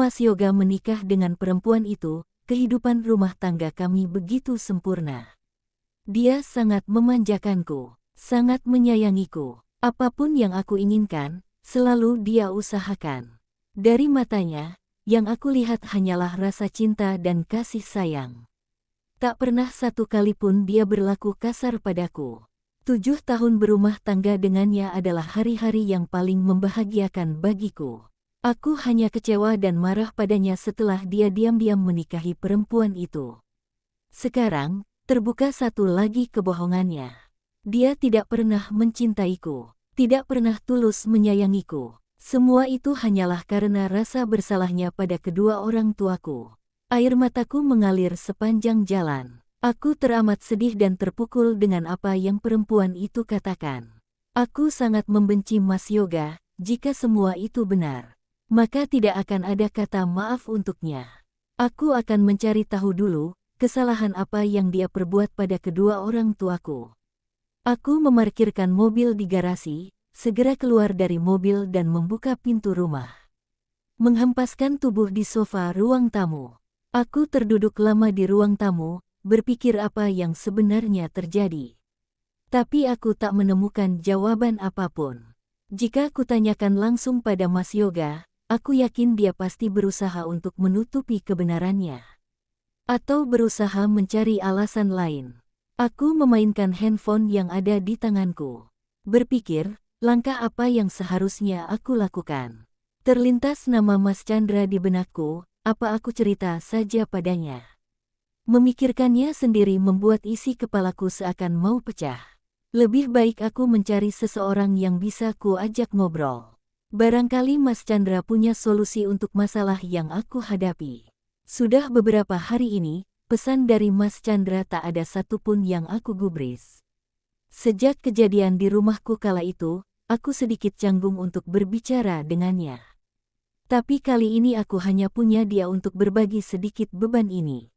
Mas Yoga menikah dengan perempuan itu, kehidupan rumah tangga kami begitu sempurna. Dia sangat memanjakanku, sangat menyayangiku. Apapun yang aku inginkan, selalu dia usahakan. Dari matanya, yang aku lihat hanyalah rasa cinta dan kasih sayang. Tak pernah satu kali pun dia berlaku kasar padaku. 7 tahun berumah tangga dengannya adalah hari-hari yang paling membahagiakan bagiku. Aku hanya kecewa dan marah padanya setelah dia diam-diam menikahi perempuan itu. Sekarang, terbuka satu lagi kebohongannya. Dia tidak pernah mencintaiku, tidak pernah tulus menyayangiku. Semua itu hanyalah karena rasa bersalahnya pada kedua orang tuaku. Air mataku mengalir sepanjang jalan. Aku teramat sedih dan terpukul dengan apa yang perempuan itu katakan. Aku sangat membenci Mas Yoga. Jika semua itu benar, maka tidak akan ada kata maaf untuknya. Aku akan mencari tahu dulu kesalahan apa yang dia perbuat pada kedua orang tuaku. Aku memarkirkan mobil di garasi, segera keluar dari mobil dan membuka pintu rumah. Menghempaskan tubuh di sofa ruang tamu. Aku terduduk lama di ruang tamu, berpikir apa yang sebenarnya terjadi. Tapi aku tak menemukan jawaban apapun. Jika aku tanyakan langsung pada Mas Yoga, aku yakin dia pasti berusaha untuk menutupi kebenarannya. Atau berusaha mencari alasan lain. Aku memainkan handphone yang ada di tanganku. Berpikir, langkah apa yang seharusnya aku lakukan. Terlintas nama Mas Chandra di benakku, apa aku cerita saja padanya. Memikirkannya sendiri membuat isi kepalaku seakan mau pecah. Lebih baik aku mencari seseorang yang bisa ku ajak ngobrol. Barangkali Mas Chandra punya solusi untuk masalah yang aku hadapi. Sudah beberapa hari ini, pesan dari Mas Chandra tak ada satupun yang aku gubris. Sejak kejadian di rumahku kala itu, aku sedikit canggung untuk berbicara dengannya. Tapi kali ini aku hanya punya dia untuk berbagi sedikit beban ini.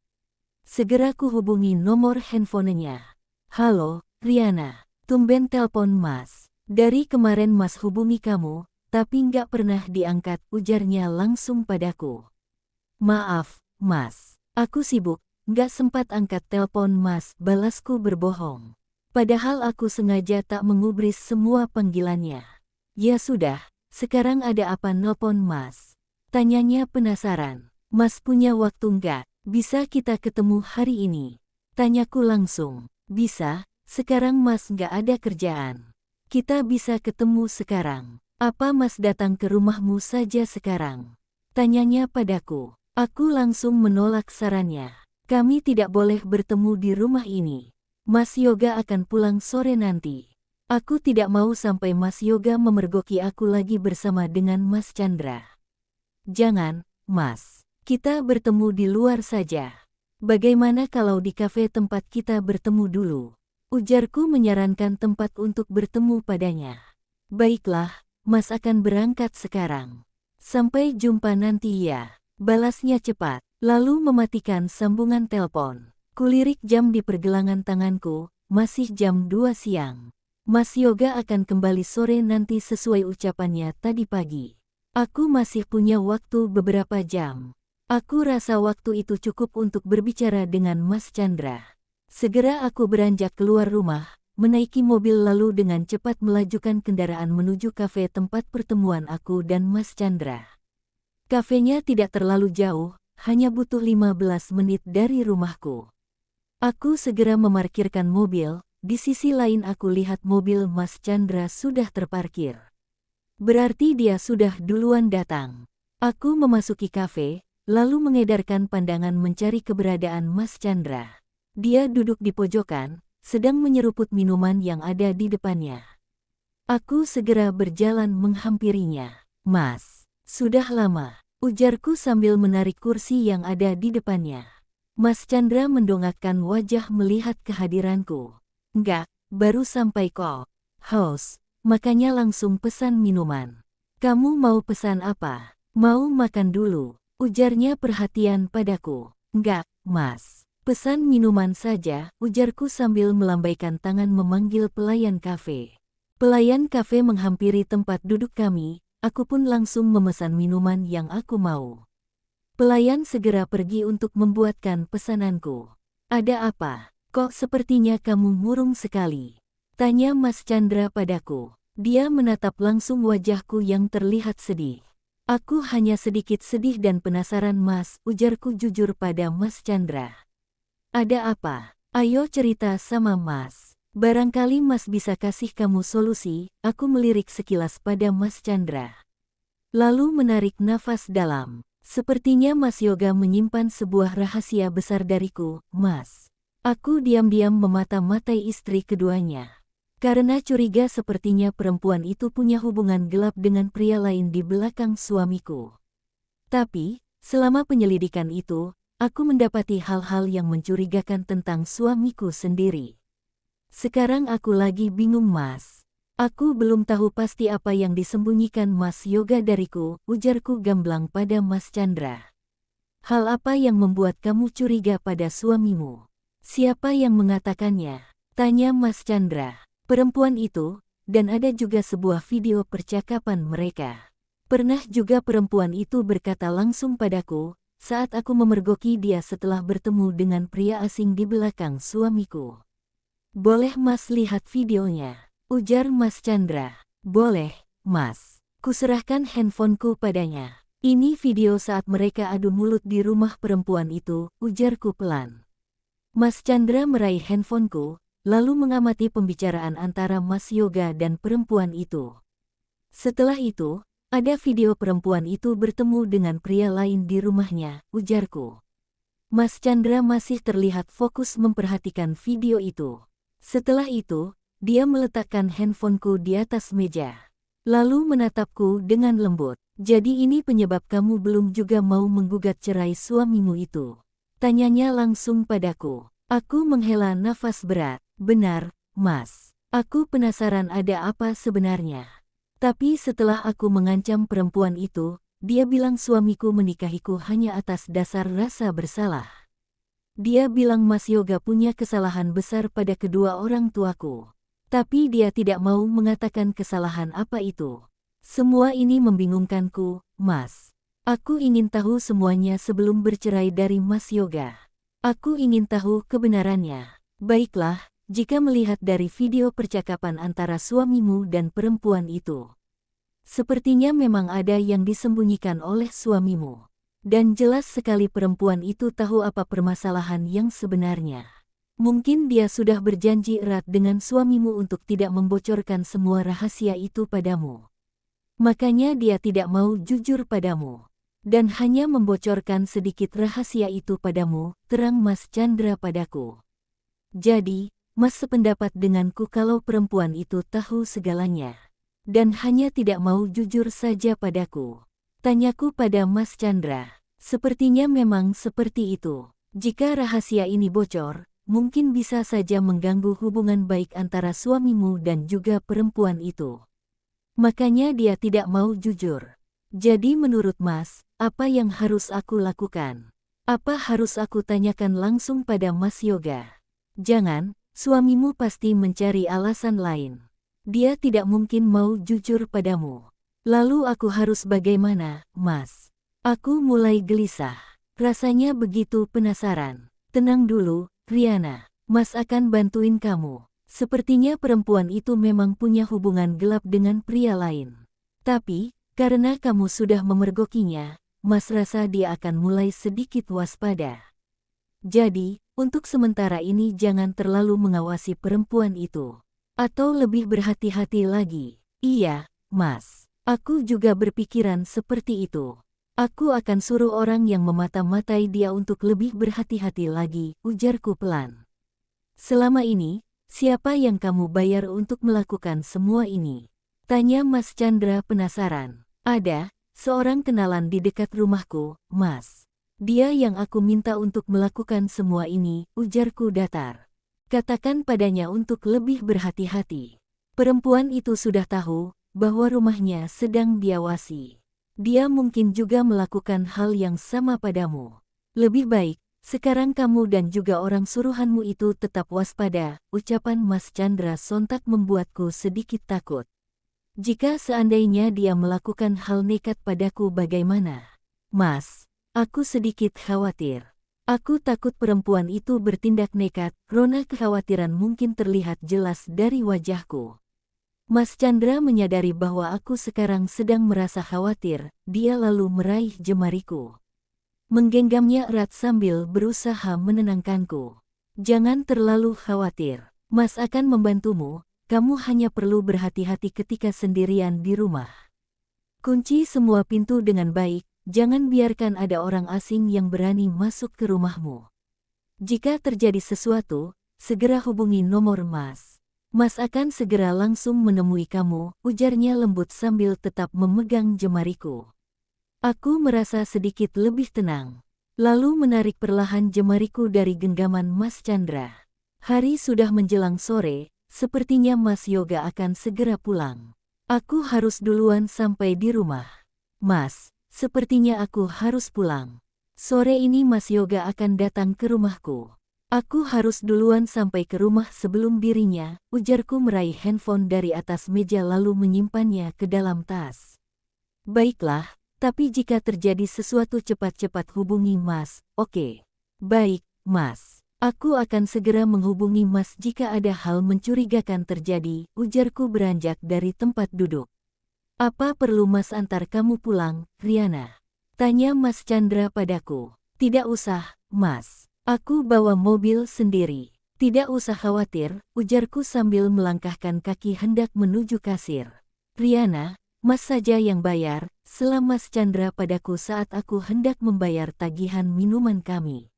Segera ku hubungi nomor handphonenya. Halo, Riana. Tumben telpon Mas. Dari kemarin Mas hubungi kamu, tapi nggak pernah diangkat, ujarnya langsung padaku. Maaf, Mas. Aku sibuk, nggak sempat angkat telpon Mas, balasku berbohong. Padahal aku sengaja tak mengubris semua panggilannya. Ya sudah, sekarang ada apa nelpon Mas? Tanyanya penasaran. Mas punya waktu nggak? Bisa kita ketemu hari ini? Tanyaku langsung. Bisa, sekarang Mas nggak ada kerjaan. Kita bisa ketemu sekarang. Apa Mas datang ke rumahmu saja sekarang? Tanyanya padaku. Aku langsung menolak sarannya. Kami tidak boleh bertemu di rumah ini. Mas Yoga akan pulang sore nanti. Aku tidak mau sampai Mas Yoga memergoki aku lagi bersama dengan Mas Chandra. Jangan, Mas. Kita bertemu di luar saja. Bagaimana kalau di kafe tempat kita bertemu dulu? Ujarku menyarankan tempat untuk bertemu padanya. Baiklah, Mas akan berangkat sekarang. Sampai jumpa nanti ya. Balasnya cepat, lalu mematikan sambungan telepon. Kulirik jam di pergelangan tanganku, masih jam 2 siang. Mas Yoga akan kembali sore nanti sesuai ucapannya tadi pagi. Aku masih punya waktu beberapa jam. Aku rasa waktu itu cukup untuk berbicara dengan Mas Chandra. Segera aku beranjak keluar rumah, menaiki mobil lalu dengan cepat melajukan kendaraan menuju kafe tempat pertemuan aku dan Mas Chandra. Kafenya tidak terlalu jauh, hanya butuh 15 menit dari rumahku. Aku segera memarkirkan mobil, di sisi lain aku lihat mobil Mas Chandra sudah terparkir. Berarti dia sudah duluan datang. Aku memasuki kafe, lalu mengedarkan pandangan mencari keberadaan Mas Chandra. Dia duduk di pojokan, sedang menyeruput minuman yang ada di depannya. Aku segera berjalan menghampirinya. Mas, sudah lama, ujarku sambil menarik kursi yang ada di depannya. Mas Chandra mendongakkan wajah melihat kehadiranku. Enggak, baru sampai kok. Haus, makanya langsung pesan minuman. Kamu mau pesan apa? Mau makan dulu? Ujarnya perhatian padaku. Enggak, Mas. Pesan minuman saja, ujarku sambil melambaikan tangan memanggil pelayan kafe. Pelayan kafe menghampiri tempat duduk kami, aku pun langsung memesan minuman yang aku mau. Pelayan segera pergi untuk membuatkan pesananku. Ada apa? Kok sepertinya kamu murung sekali? Tanya Mas Chandra padaku. Dia menatap langsung wajahku yang terlihat sedih. Aku hanya sedikit sedih dan penasaran Mas, ujarku jujur pada Mas Chandra. Ada apa? Ayo cerita sama Mas. Barangkali Mas bisa kasih kamu solusi, aku melirik sekilas pada Mas Chandra. Lalu menarik nafas dalam. Sepertinya Mas Yoga menyimpan sebuah rahasia besar dariku, Mas. Aku diam-diam memata-matai istri keduanya. Karena curiga sepertinya perempuan itu punya hubungan gelap dengan pria lain di belakang suamiku. Tapi, selama penyelidikan itu, aku mendapati hal-hal yang mencurigakan tentang suamiku sendiri. Sekarang aku lagi bingung Mas. Aku belum tahu pasti apa yang disembunyikan Mas Yoga dariku, ujarku gamblang pada Mas Chandra. Hal apa yang membuat kamu curiga pada suamimu? Siapa yang mengatakannya? Tanya Mas Chandra. Perempuan itu, dan ada juga sebuah video percakapan mereka. Pernah juga perempuan itu berkata langsung padaku, saat aku memergoki dia setelah bertemu dengan pria asing di belakang suamiku. Boleh Mas lihat videonya? Ujar Mas Chandra. Boleh, Mas. Kuserahkan handphoneku padanya. Ini video saat mereka adu mulut di rumah perempuan itu, ujarku pelan. Mas Chandra meraih handphoneku, lalu mengamati pembicaraan antara Mas Yoga dan perempuan itu. Setelah itu, ada video perempuan itu bertemu dengan pria lain di rumahnya, ujarku. Mas Chandra masih terlihat fokus memperhatikan video itu. Setelah itu, dia meletakkan handphoneku di atas meja. Lalu menatapku dengan lembut. Jadi ini penyebab kamu belum juga mau menggugat cerai suamimu itu? Tanyanya langsung padaku. Aku menghela nafas berat. Benar, Mas. Aku penasaran ada apa sebenarnya. Tapi setelah aku mengancam perempuan itu, dia bilang suamiku menikahiku hanya atas dasar rasa bersalah. Dia bilang Mas Yoga punya kesalahan besar pada kedua orang tuaku. Tapi dia tidak mau mengatakan kesalahan apa itu. Semua ini membingungkanku, Mas. Aku ingin tahu semuanya sebelum bercerai dari Mas Yoga. Aku ingin tahu kebenarannya. Baiklah, jika melihat dari video percakapan antara suamimu dan perempuan itu. Sepertinya memang ada yang disembunyikan oleh suamimu. Dan jelas sekali perempuan itu tahu apa permasalahan yang sebenarnya. Mungkin dia sudah berjanji erat dengan suamimu untuk tidak membocorkan semua rahasia itu padamu. Makanya dia tidak mau jujur padamu. Dan hanya membocorkan sedikit rahasia itu padamu, terang Mas Chandra padaku. Jadi, Mas sependapat denganku kalau perempuan itu tahu segalanya. Dan hanya tidak mau jujur saja padaku. Tanyaku pada Mas Chandra. Sepertinya memang seperti itu. Jika rahasia ini bocor, mungkin bisa saja mengganggu hubungan baik antara suamimu dan juga perempuan itu. Makanya dia tidak mau jujur. Jadi menurut Mas, apa yang harus aku lakukan? Apa harus aku tanyakan langsung pada Mas Yoga? Jangan, suamimu pasti mencari alasan lain. Dia tidak mungkin mau jujur padamu. Lalu aku harus bagaimana, Mas? Aku mulai gelisah. Rasanya begitu penasaran. Tenang dulu, Riana, Mas akan bantuin kamu. Sepertinya perempuan itu memang punya hubungan gelap dengan pria lain. Tapi, karena kamu sudah memergokinya, Mas rasa dia akan mulai sedikit waspada. Jadi, untuk sementara ini jangan terlalu mengawasi perempuan itu. Atau lebih berhati-hati lagi. Iya, Mas. Aku juga berpikiran seperti itu. Aku akan suruh orang yang memata-matai dia untuk lebih berhati-hati lagi, ujarku pelan. Selama ini, siapa yang kamu bayar untuk melakukan semua ini? Tanya Mas Chandra penasaran. Ada, seorang kenalan di dekat rumahku, Mas. Dia yang aku minta untuk melakukan semua ini, ujarku datar. Katakan padanya untuk lebih berhati-hati. Perempuan itu sudah tahu bahwa rumahnya sedang diawasi. Dia mungkin juga melakukan hal yang sama padamu. Lebih baik, sekarang kamu dan juga orang suruhanmu itu tetap waspada, ucapan Mas Chandra sontak membuatku sedikit takut. Jika seandainya dia melakukan hal nekat padaku bagaimana? Mas, Aku sedikit khawatir. Aku takut perempuan itu bertindak nekat, rona kekhawatiran mungkin terlihat jelas dari wajahku. Mas Chandra menyadari bahwa aku sekarang sedang merasa khawatir, dia lalu meraih jemariku. Menggenggamnya erat sambil berusaha menenangkanku. Jangan terlalu khawatir, Mas akan membantumu, kamu hanya perlu berhati-hati ketika sendirian di rumah. Kunci semua pintu dengan baik, jangan biarkan ada orang asing yang berani masuk ke rumahmu. Jika terjadi sesuatu, segera hubungi nomor Mas. Mas akan segera langsung menemui kamu, ujarnya lembut sambil tetap memegang jemariku. Aku merasa sedikit lebih tenang. Lalu menarik perlahan jemariku dari genggaman Mas Chandra. Hari sudah menjelang sore, sepertinya Mas Yoga akan segera pulang. Aku harus duluan sampai di rumah. Mas, sepertinya aku harus pulang. Sore ini Mas Yoga akan datang ke rumahku. Aku harus duluan sampai ke rumah sebelum dirinya, ujarku meraih handphone dari atas meja lalu menyimpannya ke dalam tas. Baiklah, tapi jika terjadi sesuatu cepat-cepat hubungi Mas, oke? Baik, Mas. Aku akan segera menghubungi Mas jika ada hal mencurigakan terjadi, ujarku beranjak dari tempat duduk. Apa perlu Mas antar kamu pulang, Riana? Tanya Mas Chandra padaku. Tidak usah, Mas. Aku bawa mobil sendiri. Tidak usah khawatir, ujarku sambil melangkahkan kaki hendak menuju kasir. Riana, Mas saja yang bayar, sela Mas Chandra padaku saat aku hendak membayar tagihan minuman kami.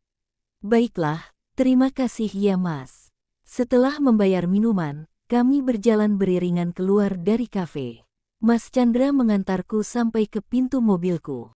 Baiklah, terima kasih ya Mas. Setelah membayar minuman, kami berjalan beriringan keluar dari kafe. Mas Chandra mengantarku sampai ke pintu mobilku.